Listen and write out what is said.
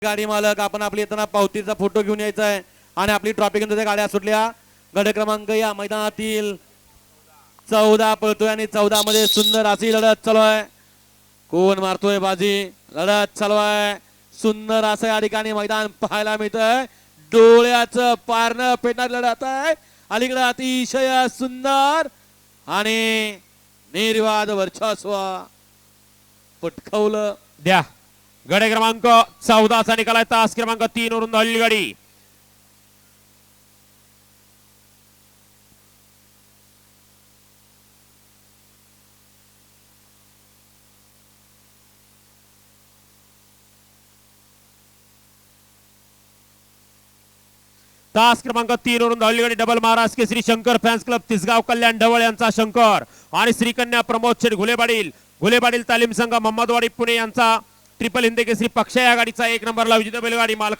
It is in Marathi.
गाडी मालक आपण आपली येताना पावतीचा फोटो घेऊन यायचा आहे आणि आपली ट्रॉफी घेऊन त्या गाड्या सुटल्या. गड क्रमांक या मैदानातील 14 पळतोय आणि 14 मध्ये सुंदर अशी लढत चालू आहे. कोण मारतोय बाजी, लढत चालू आहे. सुंदर असं या ठिकाणी मैदान पाहायला मिळतंय. डोळ्याचं पारणं पेटणार लढत आहे. अलीकडे अतिशय सुंदर आणि निर्वाद वर्चस्व पटकवलं. द्या गडे क्रमांक 14 चा निकाल आहे. तास क्रमांक 3 वरून धावलेली गाडी तास क्रमांक 3 वरून धावलेली गाडी डबल महाराज केसरी शंकर फॅन्स क्लब तिसगाव कल्याण ढवळ यांचा शंकर आणि श्रीकन्या प्रमोद शेठ घुलेबाडील तालीम संघ मोहम्मदवाडी पुणे यांचा ट्रिपल हिंद केसरी पक्ष या गाडीचा 1 नंबरला विजेता बैलगाडी मालक